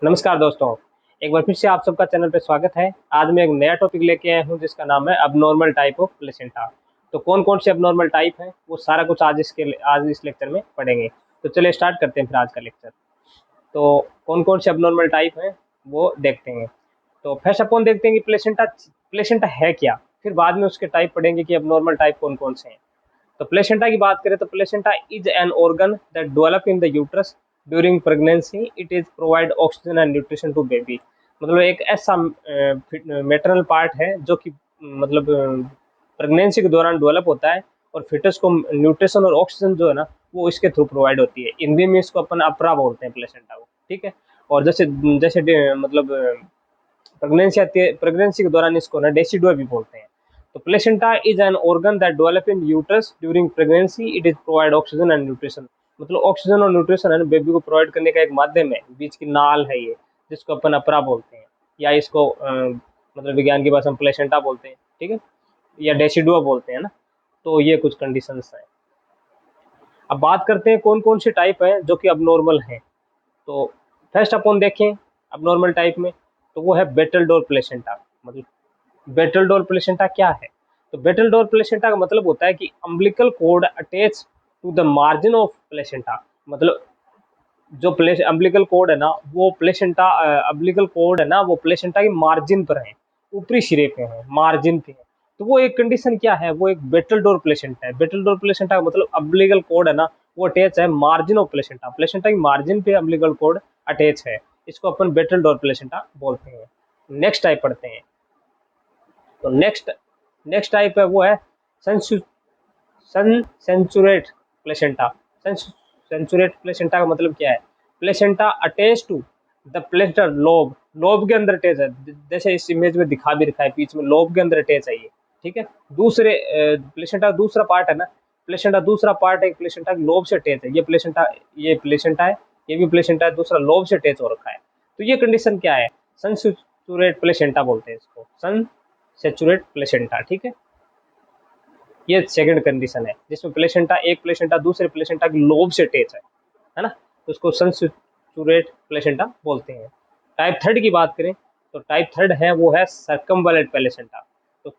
नमस्कार दोस्तों, एक बार फिर से आप सबका चैनल पे स्वागत है। आज मैं एक नया टॉपिक लेके आया हूँ जिसका नाम है अबनॉर्मल टाइप ऑफ प्लेसेंटा। तो कौन कौन से अबनॉर्मल टाइप हैं वो सारा कुछ आज इस लेक्चर में पढ़ेंगे। तो चलिए स्टार्ट करते हैं फिर आज का लेक्चर। तो कौन कौन से अबनॉर्मल टाइप हैं वो देखते हैं। तो फर्स्ट अपन देखते हैं कि प्लेसेंटा प्लेसेंटा है क्या, फिर बाद में उसके टाइप पढ़ेंगे कि अबनॉर्मल टाइप कौन कौन से हैं। तो प्लेसेंटा की बात करें तो placenta is an organ that develop in the uterus during pregnancy. It is provide oxygen and nutrition to baby. मतलब एक ऐसा मेटरनल पार्ट है जो कि मतलब प्रेगनेंसी के दौरान डेवलप होता है और फिटस को न्यूट्रिशन और ऑक्सीजन जो है ना वो इसके थ्रू प्रोवाइड होती है। हिंदी में इसको अपन अपरा बोलते हैं प्लेसेंटा को, ठीक है। और जैसे जैसे मतलब प्रेगनेंसी के दौरान इसको ना डेसिडुआ भी बोलते हैं। तो placenta is an organ that develop in uterus during pregnancy. It is provide oxygen and nutrition. मतलब ऑक्सीजन और न्यूट्रिशन है ना बेबी को प्रोवाइड करने का एक माध्यम है, बीच की नाल है ये, जिसको अपन अपरा बोलते हैं या इसको मतलब विज्ञान की भाषा में प्लेसेंटा बोलते हैं, ठीक है, या डेसिडुआ बोलते हैं ना। तो ये कुछ कंडीशंस हैं। अब बात करते हैं कौन कौन से टाइप हैं जो कि अबनॉर्मल हैं। तो फर्स्ट अपन देखें अबनॉर्मल टाइप में, तो वो है बेटलडोर प्लेसेंटा। मतलब बेटलडोर प्लेसेंटा क्या है? तो बेटलडोर प्लेसेंटा का मतलब होता है कि umbilical cord attach to the margin of placenta. मतलब जो प्लेस अम्बिलिकल कोड है ना वो प्लेसेंटा अम्बिलिकल कोड है ना वो प्लेसेंटा की मार्जिन पर है, ऊपरी सिरे पे है, मार्जिन पे है। तो वो एक कंडीशन क्या है, वो एक बेटलडोर प्लेसेंटा है। बेटलडोर प्लेसेंटा का मतलब अम्बिलिकल कोड है ना वो अटैच है मार्जिन ऑफ प्लेसेंटा। प्लेसेंटा की मार्जिन पे अम्बिलिकल कोड अटैच है, इसको अपन बेटलडोर प्लेसेंटा बोलते हैं। नेक्स्ट टाइप पढ़ते हैं। तो नेक्स्ट नेक्स्ट टाइप है वो है सेंचुरेट प्लेसेंटा। सेंचुरेट प्लेसेंटा का मतलब क्या है? Placenta attach to the placental lobe. Lobe के अंदर अटैच है, जैसे इस इमेज में दिखा भी रखा है, बीच में लोब के अंदर अटैच है ये, ठीक है। दूसरे प्लेसेंटा दूसरा पार्ट है ना, प्लेसेंटा दूसरा पार्ट है प्लेसेंटा लोब से अटैच है। ये प्लेसेंटा है, ये भी प्लेसेंटा है, दूसरा लोब से अटैच हो रखा है। तो ये कंडीशन क्या है? सनसेचुरेट प्लेसेंटा बोलते हैं इसको, सनसेचुरेट प्लेसेंटा, ठीक है। ये सेकंड कंडीशन है जिसमें प्लेसेंटा एक प्लेसेंटा दूसरे प्लेसेंटा की लोब से अटैच है ना, तो उसको सनसेचुरेट प्लेसेंटा बोलते हैं। टाइप थर्ड की बात करें तो टाइप थर्ड है वो है सर्कमवैलेंट प्लेसेंटा। तो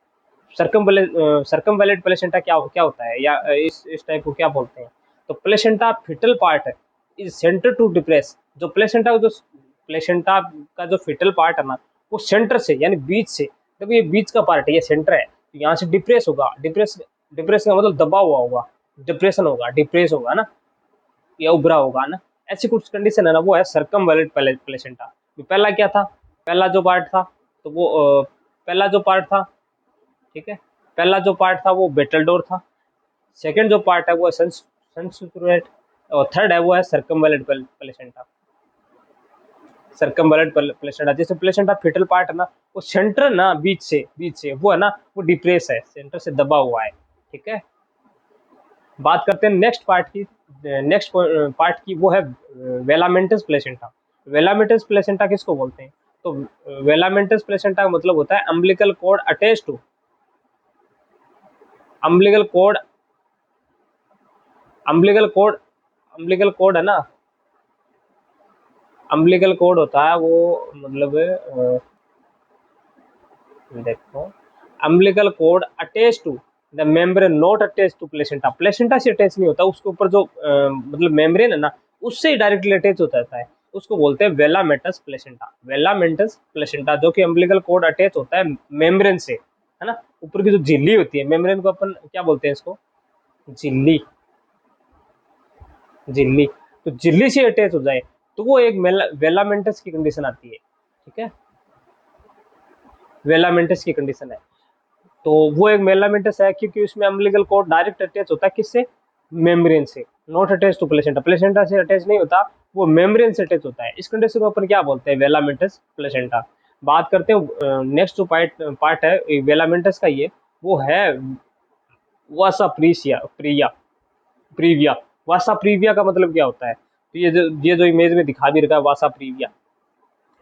सर्कमवैलेंट प्लेसेंटा क्या क्या होता है, या इस टाइप को क्या बोलते हैं? तो प्लेसेंटा फिटल पार्ट है इज सेंटर टू डिप्रेस। जो प्लेसेंटा का जो फिटल पार्ट है ना वो सेंटर से यानी बीच से, देखो ये बीच का पार्ट है, ये सेंटर है, तो यहाँ से डिप्रेस होगा। डिप्रेस का मतलब दबा हुआ होगा, डिप्रेशन होगा, डिप्रेस होगा ना, या उभरा होगा ना। ऐसी कुछ कंडीशन है ना वो है सर्कमवैलेंट प्लेसेंटा। पहला क्या था? पहला जो पार्ट था तो वो पहला जो पार्ट था, ठीक है, पहला जो पार्ट था वो बेटलडोर था। सेकंड जो पार्ट है वो है सनसेचुरेट, और थर्ड है वो है सर्कमवैलेंट प्लेसेंटा। सर्कमवैलेंट प्लेसेंटा जैसे प्लेसेंटा फिटल पार्ट है ना वो सेंटर ना बीच से वो है ना वो डिप्रेस है, सेंटर से दबा हुआ है, ठीक है। बात करते हैं नेक्स्ट पार्ट की। नेक्स्ट पार्ट की वो है वेलामेंटस प्लेसेंटा। वेलामेंटस प्लेसेंटा किसको बोलते हैं? तो वेलामेंटस प्लेसेंटा का मतलब होता है umbilical cord attach to umbilical cord umbilical cord umbilical cord है ना, अम्बिलिकल कोड होता है वो मतलब देखो umbilical cord attach to the membrane not attach to placenta. Placenta से अटैच नहीं होता, उसके ऊपर जो मतलब मेम्ब्रेन है ना उससे ही डायरेक्टली अटैच होता है, उसको बोलते हैं वेलामेंटस प्लेसेंटा। वेलामेंटस प्लेसेंटा जो कि अम्बिलिकल कोड अटैच होता है मेम्ब्रेन से, है ना। ऊपर की जो झिल्ली होती है, मेम्ब्रेन को अपन क्या बोलते हैं इसको? झिल्ली। झिल्ली, तो झिल्ली से अटैच हो जाए तो वो एक वेलामेंटस की कंडीशन आती है, ठीक है। वेलामेंटस की कंडीशन है, तो वो एक मेलामेंटस है क्योंकि उसमें अम्बिलिकल कोड डायरेक्ट अटैच होता है किससे? मेम्ब्रेन से, not attach to placenta. Placenta से अटैच नहीं होता, वो मेम्ब्रेन से अटैच होता है। इस कंडीशन को अपन क्या बोलते हैं? वेलामेंटस प्लेसेंटा। बात करते हैं नेक्स्ट जो पार्ट है वेलामेंटस का, ये वो है वासा प्रिया प्रीविया। वासा प्रीविया का मतलब क्या होता है? तो ये जो इमेज में दिखा भी रखा है वासा प्रीविया,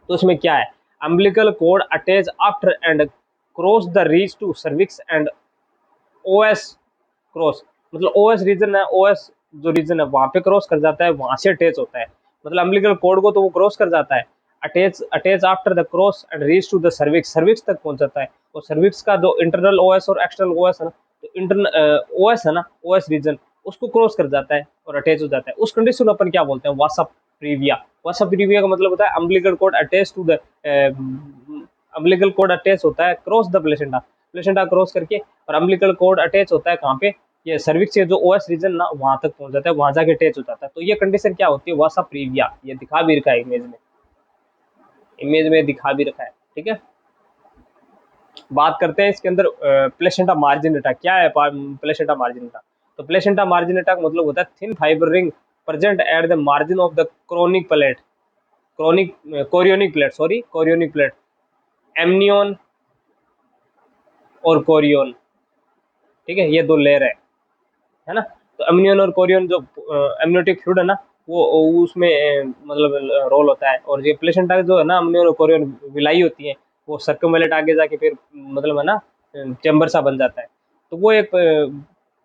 तो उसमें क्या है? Umbilical cord attach after and cross the reach to cervix and OS cross. मतलब ओएस रीजन है, ओएस जो रीजन है वहां पे क्रॉस कर जाता है, वहां से अटैच होता है। मतलब अम्बिलिकल कोड को तो वो क्रॉस कर जाता है, attach attach after the cross and reach to the cervix, cervix तक पहुंच जाता है। और सर्विक्स का जो इंटरनल ओएस और एक्सटर्नल ओएस है ना, तो इंटरनल ओएस है ना, ओएस रीजन उसको क्रॉस कर जाता है और अटैच हो जाता है। उस कंडीशन को अपन क्या बोलते हैं, वासा प्रीविया। वासा प्रीविया का मतलब होता है umbilical cord attach to the umbilical cord attach होता है cross the placenta, placenta cross करके, और अम्बिलिकल कॉर्ड अटैच होता है कहाँ पे, ये सर्विक्स से जो ओएस रीजन ना वहां तक पहुंच जाता है, वहां जाके अटैच हो जाता है। तो ये कंडीशन क्या होती है, वासा प्रीविया। ये दिखा भी रखा है इमेज में, इमेज में दिखा भी रखा है, ठीक है। बात करते हैं इसके अंदर प्लेसेंटा मार्जिनेटा क्या है। प्लेसेंटा मार्जिनेटा, तो प्लेसेंटा मार्जिनेटा का मतलब होता है thin fibre ring present at the margin of the chronic plate, chronic chorionic plate, sorry chorionic plate, amnion और कोरियन, ठीक है, ये दो लेयर है ना। तो एमनियन और कोरियन जो एमनियोटिक फ्लूइड है ना, वो उसमें मतलब रोल होता है। और ये प्लेसेंटा जो है ना, एमनियन और कोरियन विलाई होती है, वो सर्कमवेलेट आगे जाके फिर मतलब है ना चैम्बर सा बन जाता है। तो वो एक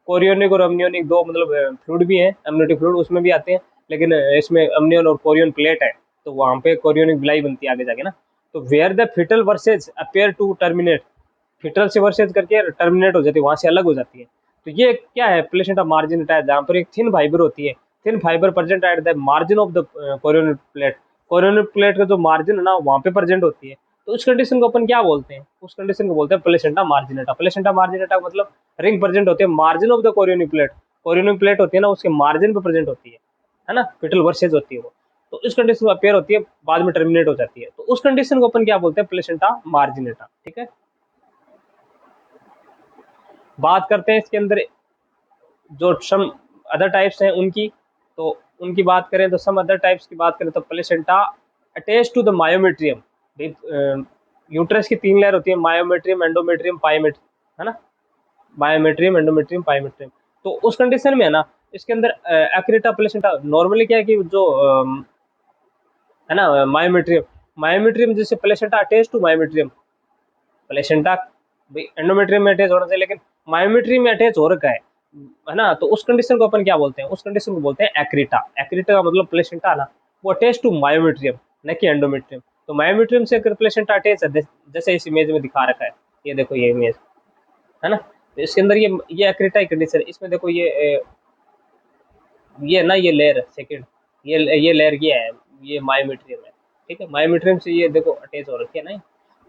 कोरियोनिक और एमनियोनिक दो मतलब फ्लूइड भी है, एमनियोटिक फ्लूइड उसमें भी आते हैं, लेकिन इसमें एमनियन और कोरियन प्लेट है, तो वहाँ पे कोरियोनिक विलाई बनती है आगे जाके ना। तो where the fetal vessels appear to terminate, fetal से वर्सेज करके टर्मिनेट हो जाती है, वहां से अलग हो जाती है। तो ये क्या है, प्लेसेंटा मार्जिनेटा है, जहाँ पर एक थिन फाइबर होती है, thin fibre present at the margin of the chorionic plate, chorionic plate का जो मार्जिन है ना वहाँ पे प्रेजेंट होती है। तो उस कंडीशन को अपन क्या बोलते हैं, उस कंडीशन को बोलते हैं प्लेसेंटा मार्जिनेटा। प्लेसेंटा मार्जिनेटा का मतलब रिंग प्रेजेंट होती है margin of the chorionic plate, chorionic plate होती है ना उसके मार्जिन पे प्रेजेंट होती है ना, फिटल वर्सेज होती है वो। तो इस कंडीशन में अपेयर होती है, बाद में टर्मिनेट हो जाती है, तो उस कंडीशन को अपन क्या बोलते हैं, प्लेसेंटा मार्जिनेटा, ठीक है। बात करते हैं इसके अंदर जो सम अदर टाइप्स हैं उनकी, तो उनकी बात करें तो सम अदर टाइप्स की बात करें तो placenta attach to the myometrium. Uterus की तीन लेयर होती है, मायोमेट्रियम, एंडोमेट्रियम, पायोमेट्रियम, है ना, मायोमेट्रियम, एंडोमेट्रियम, पायोमेट्रियम। तो उस कंडीशन में है ना, इसके अंदर एक्रेटा प्लेसेंटा नॉर्मली क्या है कि जो है ना मायोमेट्रियम, मायोमेट्रियम जैसे placenta attach to myometrium, placenta भाई एंडोमेट्रियम में अटैच होना चाहिए, लेकिन मायोमेट्रियम में अटैच हो रखा है ना, तो उस कंडीशन को अपन क्या बोलते हैं, उस कंडीशन को बोलते हैं एक्रीटा। एक्रीटा का मतलब प्लेसेंटा ना वो अटैच टू मायोमेट्रियम, न कि एंडोमेट्रियम। तो मायोमेट्रियम से अगर प्लेसेंटा अटैच है, जैसे इस इमेज में दिखा रखा है, ये देखो ये इमेज है ना, तो इसके अंदर ये एक्रीटा की कंडीशन है। इसमें देखो ये ना ये लेयर सेकंड, ये लेयर ये है, ये मायोमेट्रियम है, ठीक है। मायोमेट्रियम से ये देखो अटैच हो रखी है ना,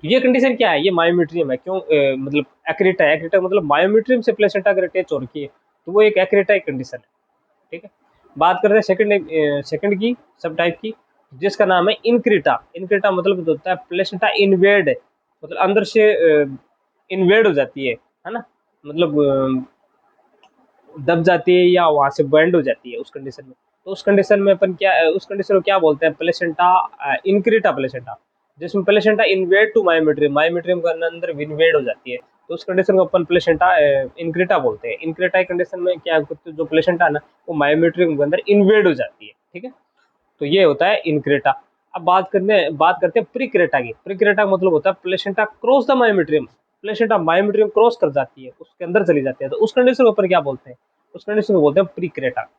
तो ये कंडीशन क्या है, ये मायोमेट्रियम है, क्यों मतलब एक्रेटा है, एक्रेटा मतलब मायोमेट्रियम से प्लेसेंटा अगर अटैच हो रखी है तो वो एक एक्रेटा कंडीशन है, ठीक है। बात करते हैं सेकंड की, सब टाइप की, जिसका नाम है इनक्रीटा। इनक्रीटा मतलब होता है प्लेसेंटा इन्वेड, मतलब अंदर से इन्वेड हो जाती है ना, मतलब दब जाती है या वहां से बैंड हो जाती है उस कंडीशन में। तो उस कंडीशन में अपन क्या, उस कंडीशन को क्या बोलते हैं, प्लेसेंटा इनक्रीटा प्लेसेंटा, जिसमें placenta invade to myometrium, myometrium के अंदर इन्वेड हो जाती है, तो उस कंडीशन को अपन प्लेसेंटा इनक्रीटा बोलते हैं। इनक्रीटा कंडीशन में क्या होता है, जो प्लेसेंटा है ना वो मायोमेट्रियम के अंदर इन्वेड हो जाती है, ठीक है। तो ये होता है इनक्रीटा। अब बात करते हैं प्रीक्रेटा की। प्रीक्रेटा का मतलब होता है placenta cross the myometrium, placenta myometrium cross कर जाती है, उसके अंदर चली जाती है, तो उस कंडीशन को ऊपर क्या बोलते हैं, उस कंडीशन को बोलते हैं प्रीक्रेटा।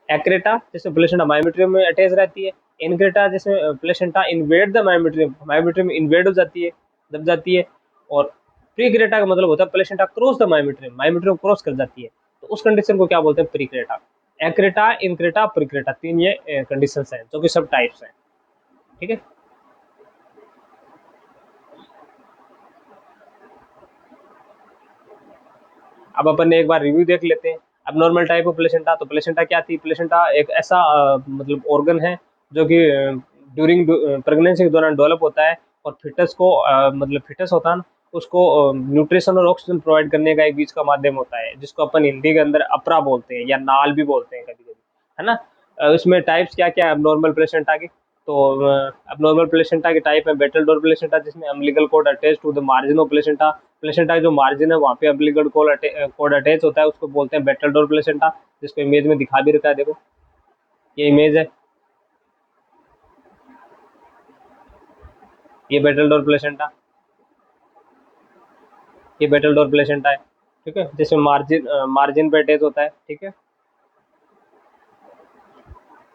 एक्रेटा जैसे प्लेसेंटा मायोमेट्रियम में अटैच रहती है, इनक्रेटा जैसे placenta invade the myometrium, myometrium invade हो जाती है, दब जाती है। और प्रीक्रेटा का मतलब होता है placenta cross the myometrium, myometrium cross कर जाती है, तो उस कंडीशन को क्या बोलते हैं, प्रीक्रेटा। एक्रेटा, इनक्रेटा, प्रीक्रेटा, तीन ये कंडीशंस हैं जो कि सब टाइप्स हैं, ठीक है। अब अपन ने एक बार रिव्यू देख लेते हैं। अब नॉर्मल टाइप ऑफ प्लेसेंटा, तो प्लेसेंटा क्या थी, प्लेसेंटा एक ऐसा मतलब ऑर्गन है जो कि ड्यूरिंग प्रेगनेंसी के दौरान डेवलप होता है, और फिटस को मतलब फिटस होता है ना, उसको न्यूट्रिशन और ऑक्सीजन प्रोवाइड करने का एक बीच का माध्यम होता है, जिसको अपन हिंदी के अंदर अपरा बोलते हैं या नाल भी बोलते हैं कभी कभी, है ना। उसमें टाइप्स क्या क्या है नॉर्मल प्लेसेंटा के, तो अब नॉर्मल प्लेसेंटा के टाइप है बेटल डोर प्लेसेंटा, जिसमें umbilical cord attach to the margin of placenta, placenta का जो मार्जिन है वहाँ पे अम्बिलिकल कॉर्ड अटैच होता है, उसको बोलते हैं बेटल डोर प्लेसेंटा, जिसको इमेज में दिखा भी रखा है, देखो ये इमेज है, ये बेटल डोर प्लेसेंटा, ये बेटल डोर प्लेसेंटा है, ठीक है, जिसमें मार्जिन पे अटैच होता है, ठीक है।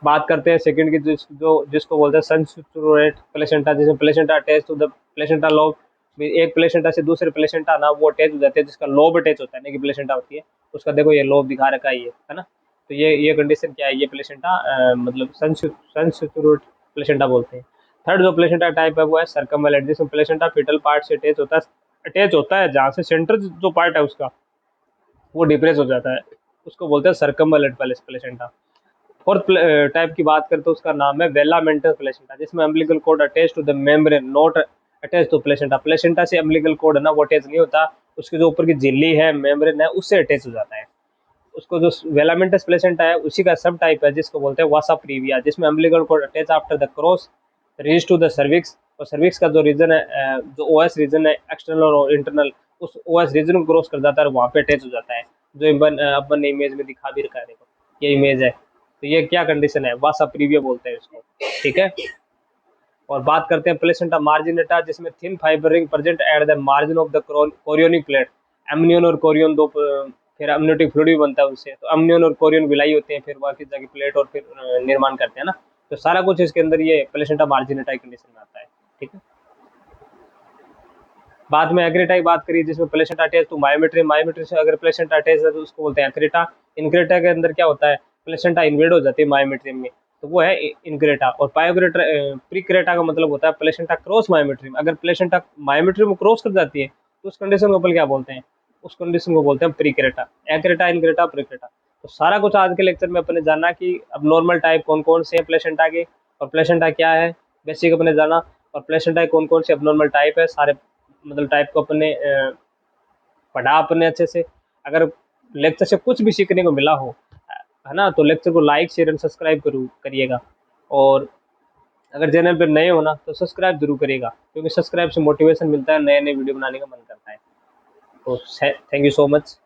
बात करते हैं सेकंड की, जिसको बोलते हैं संस्ट्रुएट प्लेसेंटा, जिसमें placenta attach to the placenta lobe. एक प्लेसेंटा से दूसरे प्लेसेंटा ना वो अटैच हो जाते हैं, जिसका लोब अटैच होता है, नहीं कि प्लेसेंटा होती है उसका, देखो ये लोब दिखा रखा है ये, है ना। तो ये कंडीशन क्या है, ये प्लेसेंटा मतलब संस्ट्रुएट प्लेसेंटा बोलते हैं। थर्ड जो प्लेसेंटा टाइप है वो है सर्कमवेलेंट, जिसमें प्लेसेंटा फीटल पार्ट से अटैच होता है जहाँ से सेंटर जो पार्ट है उसका वो डिप्रेस हो जाता है, उसको बोलते हैं सर्कमवेलेंट प्लेसेंटा। फोर्थ टाइप की बात करते हैं, उसका नाम है वेलामेंटस प्लेसेंटा, जिसमें umbilical cord attach to the membrane not attach to placenta. Placenta से अम्बिलिकल कॉर्ड है ना वो अटैच नहीं होता, उसके जो ऊपर की झिल्ली है मेम्ब्रेन है उससे अटैच हो जाता है। उसको जो वेलामेंटस प्लेसेंटा है उसी का सब टाइप है, जिसको बोलते हैं वासा प्रीविया, जिसमें umbilical cord attach after the cross reach to the cervix. और सर्विक्स का जो रीजन है जो ओएस रीजन है एक्सटर्नल और इंटरनल, उस ओएस रीजन को क्रॉस कर जाता है और वहाँ पे अटैच हो जाता है, जो अपन ने इमेज में दिखा भी रखा है, देखो ये इमेज है। तो ये क्या कंडीशन है, वासा प्रीविया बोलते हैं इसको, ठीक है। और बात करते हैं प्लेसेंटा मार्जिनेटा, जिसमें thin fibre ring present at the margin of the chorionic plate. Amnion और कोरियन दो फिर अम्नियोटिक फ्लूइड भी बनता है उनसे, तो अम्नियन और कोरियन विलाई होते हैं, फिर बाकी जाके प्लेट और फिर निर्माण करते हैं ना। तो सारा कुछ इसके अंदर ये प्लेसेंटा मार्जिनेटा कंडीशन में आता है, ठीक है। बाद में एक्रेटा की बात करिए, जिसमें placenta attach to myometrium. Myometrium से अगर प्लेसेंटा अटैच है तो उसको बोलते हैं एक्रेटा। इनक्रेटा के अंदर क्या होता है, प्लेसेंटा इन्वेड हो जाती है मायोमेट्रियम में, तो वो है इनक्रेटा। और पायोक्रेटा प्रीक्रेटा का मतलब होता है प्लेसेंटा क्रॉस मायोमेट्रियम। अगर प्लेसेंटा मायोमेट्रियम को क्रॉस कर जाती है तो उस कंडीशन को अपन क्या बोलते हैं, उस कंडीशन को बोलते हैं प्रीक्रेटा। एक्रेटा, इनक्रेटा, प्रीक्रेटा। तो सारा कुछ आज के लेक्चर में अपने जाना कि अब नॉर्मल टाइप कौन कौन से हैं प्लेसेंटा के, और प्लेसेंटा क्या है बेसिक अपने जाना, और प्लेसेंटा के कौन कौन से अबनॉर्मल टाइप है, सारे मतलब टाइप को अपने पढ़ा अपने अच्छे से। अगर लेक्चर से कुछ भी सीखने को मिला हो, है ना, तो लेक्चर को लाइक शेयर एंड सब्सक्राइब करिएगा। और अगर चैनल पर नए हो ना तो सब्सक्राइब जरूर करिएगा, क्योंकि सब्सक्राइब से मोटिवेशन मिलता है, नए नए वीडियो बनाने का मन करता है। तो थैंक यू सो मच।